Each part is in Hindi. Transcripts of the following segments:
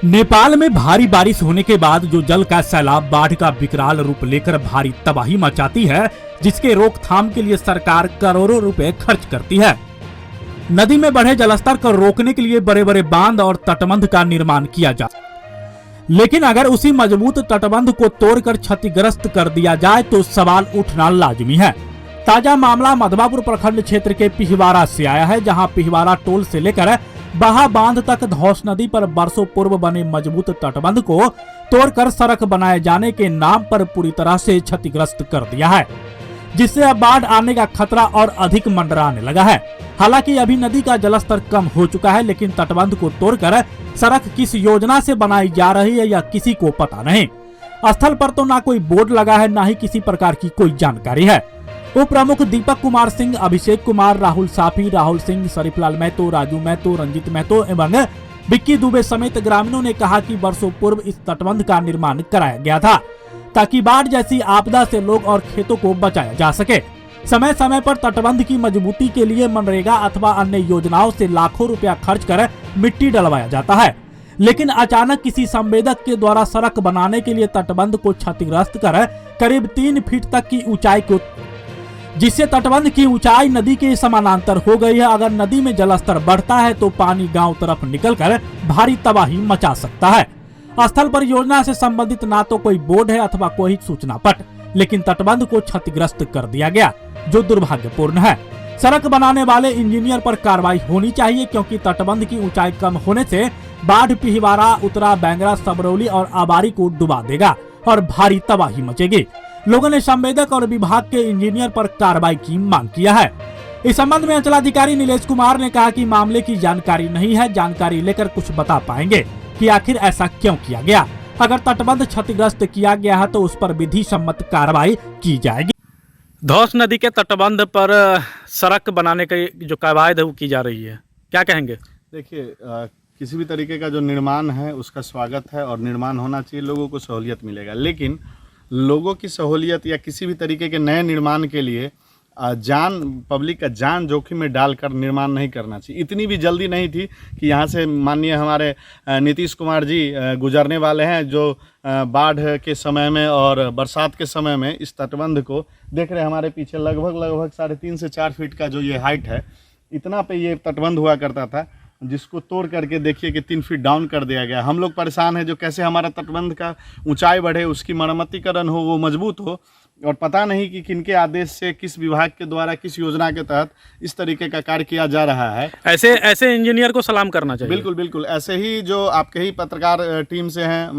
नेपाल में भारी बारिश होने के बाद जो जल का सैलाब बाढ़ का विकराल रूप लेकर भारी तबाही मचाती है, जिसके रोकथाम के लिए सरकार करोड़ों रुपए खर्च करती है। नदी में बढ़े जलस्तर को रोकने के लिए बड़े बड़े बांध और तटबंध का निर्माण किया जा, लेकिन अगर उसी मजबूत तटबंध को तोड़कर क्षतिग्रस्त कर दिया जाए तो सवाल उठना लाजमी है। ताजा मामला मधवापुर प्रखंड क्षेत्र के पिहवारा से आया है, जहां पिहवारा टोल से लेकर बहा बांध तक धौस नदी पर बरसों पूर्व बने मजबूत तटबंध को तोड़कर सड़क बनाए जाने के नाम पर पूरी तरह से क्षतिग्रस्त कर दिया है, जिससे अब बाढ़ आने का खतरा और अधिक मंडराने लगा है। हालांकि अभी नदी का जलस्तर कम हो चुका है, लेकिन तटबंध को तोड़कर सड़क किस योजना से बनाई जा रही है यह किसी को पता नहीं। स्थल पर तो ना कोई बोर्ड लगा है, ना ही किसी प्रकार की कोई जानकारी है। उप प्रमुख दीपक कुमार सिंह, अभिषेक कुमार, राहुल साफी, राहुल सिंह, शरीफलाल महतो, राजू महतो, रंजित महतो एवं विक्की दुबे समेत ग्रामीणों ने कहा कि वर्षों पूर्व इस तटबंध का निर्माण कराया गया था ताकि बाढ़ जैसी आपदा से लोग और खेतों को बचाया जा सके। समय समय पर तटबंध की मजबूती के लिए मनरेगा अथवा अन्य योजनाओं से लाखों रुपया खर्च कर मिट्टी डलवाया जाता है, लेकिन अचानक किसी संवेदक के द्वारा सड़क बनाने के लिए तटबंध को क्षतिग्रस्त कर करीब 3 फीट तक की ऊंचाई को, जिससे तटबंध की ऊंचाई नदी के समानांतर हो गई है। अगर नदी में जलस्तर बढ़ता है तो पानी गांव तरफ निकलकर भारी तबाही मचा सकता है। स्थल पर योजना से संबंधित ना तो कोई बोर्ड है अथवा कोई सूचना पट, लेकिन तटबंध को क्षतिग्रस्त कर दिया गया, जो दुर्भाग्यपूर्ण है। सड़क बनाने वाले इंजीनियर पर कार्रवाई होनी चाहिए, क्योंकि तटबंध की ऊंचाई कम होने से बाढ़ पिहवारा, उत्तरा, बैंगरा, सबरौली और आबारी को डुबा देगा और भारी तबाही मचेगी। लोगों ने संवेदक और विभाग के इंजीनियर पर कार्रवाई की मांग किया है। इस संबंध में अंचलाधिकारी नीलेश कुमार ने कहा कि मामले की जानकारी नहीं है, जानकारी लेकर कुछ बता पाएंगे कि आखिर ऐसा क्यों किया गया। अगर तटबंध क्षतिग्रस्त किया गया है तो उस पर विधि सम्मत कार्रवाई की जाएगी। धौस नदी के तटबंध पर सड़क बनाने की जो कवायद है वो की जा रही है, क्या कहेंगे? देखिए, किसी भी तरीके का जो निर्माण है उसका स्वागत है और निर्माण होना चाहिए, लोगों को सहूलियत मिलेगा। लेकिन लोगों की सहूलियत या किसी भी तरीके के नए निर्माण के लिए पब्लिक का जान जोखिम में डालकर निर्माण नहीं करना चाहिए। इतनी भी जल्दी नहीं थी कि यहाँ से माननीय हमारे नीतीश कुमार जी गुजरने वाले हैं, जो बाढ़ के समय में और बरसात के समय में इस तटबंध को देख रहे हैं। हमारे पीछे लगभग 3.5 से 4 फीट का जो ये हाइट है, इतना पे ये तटबंध हुआ करता था, जिसको तोड़ करके देखिए कि 3 फीट डाउन कर दिया गया। हम लोग परेशान हैं जो कैसे हमारा तटबंध का ऊंचाई बढ़े, उसकी मरम्मतीकरण हो, वो मजबूत हो, और पता नहीं कि किनके आदेश से, किस विभाग के द्वारा, किस योजना के तहत इस तरीके का कार्य किया जा रहा है। ऐसे इंजीनियर को सलाम करना चाहिए। बिल्कुल बिल्कुल, ऐसे ही जो आपके ही पत्रकार टीम से हैं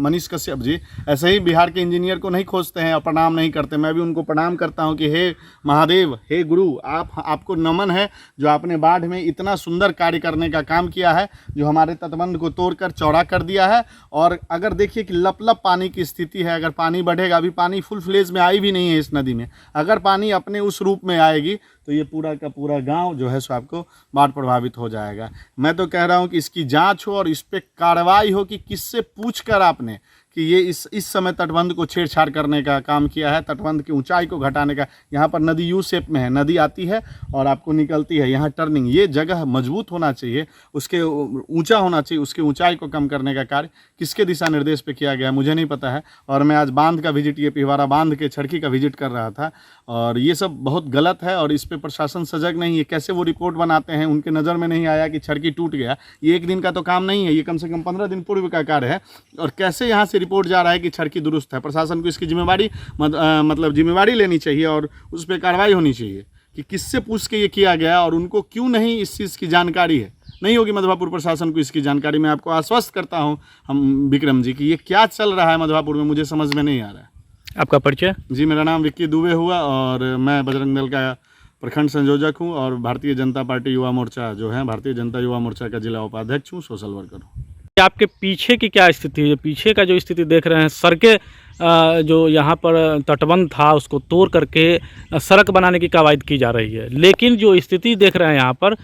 मनीष कश्यप जी, ऐसे ही बिहार के इंजीनियर को नहीं खोजते हैं और प्रणाम नहीं करते। मैं भी उनको प्रणाम करता हूं कि हे महादेव, हे गुरु, आपको नमन है जो आपने बाढ़ में इतना सुंदर कार्य करने का काम किया है, जो हमारे तटबंध को तोड़कर चौड़ा कर दिया है। और अगर देखिए कि लप पानी की स्थिति है, अगर पानी बढ़ेगा, अभी पानी फुल फ्लेज में आई भी नहीं है इस नदी में, अगर पानी अपने उस रूप में आएगी तो ये पूरा का पूरा गांव जो है सो आपको बाढ़ प्रभावित हो जाएगा। मैं तो कह रहा हूं कि इसकी जांच हो और इस पे कार्रवाई हो कि किससे पूछकर आपने कि ये इस समय तटबंध को छेड़छाड़ करने का काम किया है, तटबंध की ऊंचाई को घटाने का। यहाँ पर नदी यू शेप में है, नदी आती है और आपको निकलती है, यहाँ टर्निंग, ये जगह मजबूत होना चाहिए, उसके ऊंचा होना चाहिए, उसकी ऊंचाई को कम करने का कार्य किसके दिशा निर्देश पे किया गया मुझे नहीं पता है। और मैं आज बांध का विजिट, ये पिहवारा बांध के छड़की का विजिट कर रहा था, और ये सब बहुत गलत है और इस पर प्रशासन सजग नहीं है। कैसे वो रिपोर्ट बनाते हैं, उनके नज़र में नहीं आया कि छड़की टूट गया। ये एक दिन का तो काम नहीं है, ये कम से कम 15 दिन पूर्व का कार्य है। और कैसे यहाँ से रिपोर्ट जा रहा है कि छड़की दुरुस्त है। प्रशासन को इसकी जिम्मेवारी लेनी चाहिए और उस पर कार्रवाई होनी चाहिए कि किससे पूछ के ये किया गया और उनको क्यों नहीं इस चीज़ की जानकारी है। नहीं होगी मधवापुर प्रशासन को इसकी जानकारी। मैं आपको आश्वस्त करता हूँ हम विक्रम जी कि ये क्या चल रहा है मधवापुर में, मुझे समझ में नहीं आ रहा है। आपका परिचय? जी, मेरा नाम विक्की दुबे हुआ और मैं बजरंग दल का प्रखंड संयोजक हूँ और भारतीय जनता पार्टी युवा मोर्चा जो है, भारतीय जनता युवा मोर्चा का जिला उपाध्यक्ष हूँ, सोशल वर्कर हूँ। आपके पीछे की क्या स्थिति है? पीछे का जो स्थिति देख रहे हैं, सड़कें जो यहाँ पर तटबंध था उसको तोड़ करके सड़क बनाने की कवायद की जा रही है, लेकिन जो स्थिति देख रहे हैं यहाँ पर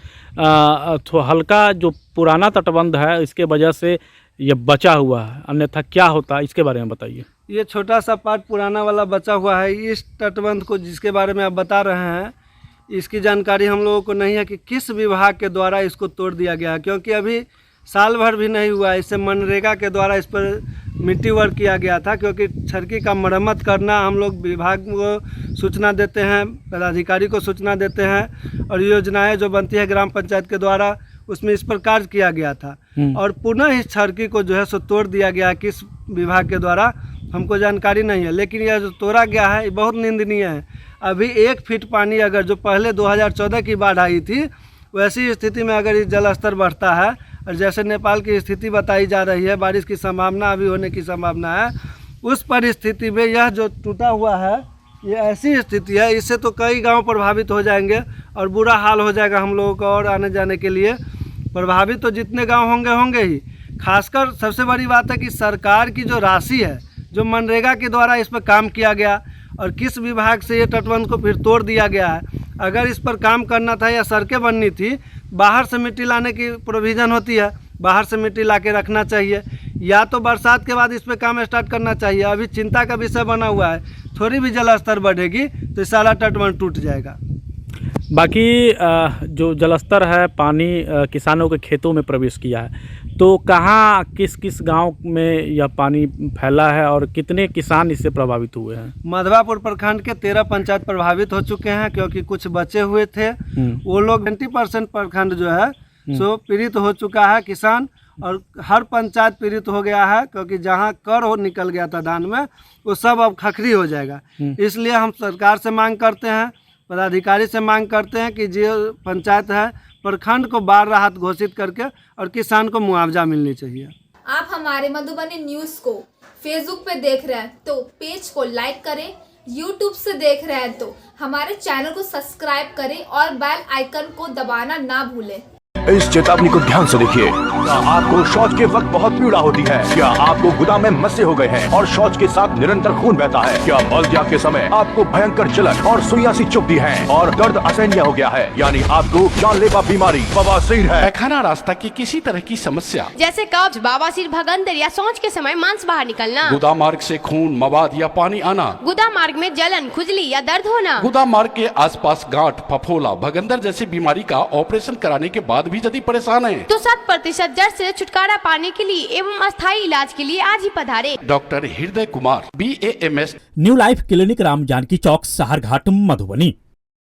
तो हल्का जो पुराना तटबंध है इसके वजह से ये बचा हुआ है, अन्यथा क्या होता, इसके बारे में बताइए। ये छोटा सा पार्ट पुराना वाला बचा हुआ है। इस तटबंध को जिसके बारे में आप बता रहे हैं, इसकी जानकारी हम लोगों को नहीं है कि किस विभाग के द्वारा इसको तोड़ दिया गया है, क्योंकि अभी साल भर भी नहीं हुआ। इससे मनरेगा के द्वारा इस पर मिट्टी वर्क किया गया था, क्योंकि सड़की का मरम्मत करना हम लोग विभाग को सूचना देते हैं, पदाधिकारी को सूचना देते हैं, और योजनाएं जो बनती है ग्राम पंचायत के द्वारा उसमें इस पर कार्य किया गया था। और पुनः इस सड़की को जो है सो तोड़ दिया गया है। किस विभाग के द्वारा हमको जानकारी नहीं है, लेकिन यह जो तोड़ा गया है ये बहुत निंदनीय है। अभी 1 फीट पानी अगर जो पहले 2014 की बाढ़ आई थी वैसी स्थिति में अगर इस जल स्तर बढ़ता है, और जैसे नेपाल की स्थिति बताई जा रही है, बारिश की संभावना अभी होने की संभावना है, उस परिस्थिति में यह जो टूटा हुआ है ये ऐसी स्थिति है, इससे तो कई गांव प्रभावित हो जाएंगे और बुरा हाल हो जाएगा हम लोगों का। और आने जाने के लिए प्रभावित तो जितने गांव होंगे ही। खासकर सबसे बड़ी बात है कि सरकार की जो राशि है, जो मनरेगा के द्वारा इस पर काम किया गया, और किस विभाग से ये तटबंध को फिर तोड़ दिया गया है। अगर इस पर काम करना था या सड़कें बननी थी, बाहर से मिट्टी लाने की प्रोविज़न होती है, बाहर से मिट्टी ला के रखना चाहिए, या तो बरसात के बाद इस पर काम स्टार्ट करना चाहिए। अभी चिंता का विषय बना हुआ है, थोड़ी भी जल स्तर बढ़ेगी तो सारा तटबंध टूट जाएगा। बाकी जो जलस्तर है, पानी किसानों के खेतों में प्रवेश किया है, तो कहाँ किस किस गांव में यह पानी फैला है और कितने किसान इससे प्रभावित हुए हैं? मधवापुर प्रखंड के 13 पंचायत प्रभावित हो चुके हैं, क्योंकि कुछ बचे हुए थे। वो लोग 20% प्रखंड जो है सो पीड़ित हो चुका है किसान, और हर पंचायत पीड़ित हो गया है, क्योंकि जहाँ कर हो निकल गया था धान में वो सब अब खखरी हो जाएगा। इसलिए हम सरकार से मांग करते हैं, पदाधिकारी से मांग करते हैं कि जो पंचायत है प्रखंड को बाढ़ राहत घोषित करके और किसान को मुआवजा मिलनी चाहिए। आप हमारे मधुबनी न्यूज़ को फेसबुक पे देख रहे हैं तो पेज को लाइक करें, यूट्यूब से देख रहे हैं तो हमारे चैनल को सब्सक्राइब करें और बेल आइकन को दबाना ना भूलें। इस चेतावनी को ध्यान से देखिए। क्या आपको शौच के वक्त बहुत पीड़ा होती है? क्या आपको गुदा में मस्से हो गए हैं और शौच के साथ निरंतर खून बहता है? क्या मलत्याग के समय आपको भयंकर जलन और सुइयां सी चुभती है और दर्द असहनीय हो गया है? यानी आपको जानलेवा बीमारी बवासीर है। पैखाना रास्ता की किसी तरह की समस्या जैसे कब्ज, बवासीर, भगंदर या शौच के समय मांस बाहर निकलना, गुदा मार्ग से खून, मवाद या पानी आना, गुदा मार्ग में जलन, खुजली या दर्द होना, गुदा मार्ग के आसपास गांठ, फफोला, भगंदर जैसी बीमारी का ऑपरेशन कराने के बाद भी यदि परेशान है तो 100% जड़ से छुटकारा पाने के लिए एवं अस्थायी इलाज के लिए आज ही पधारे। Doctor Hriday Kumar, BAMS, new life clinic, Ram Janki Chowk, Saharghat, Madhubani.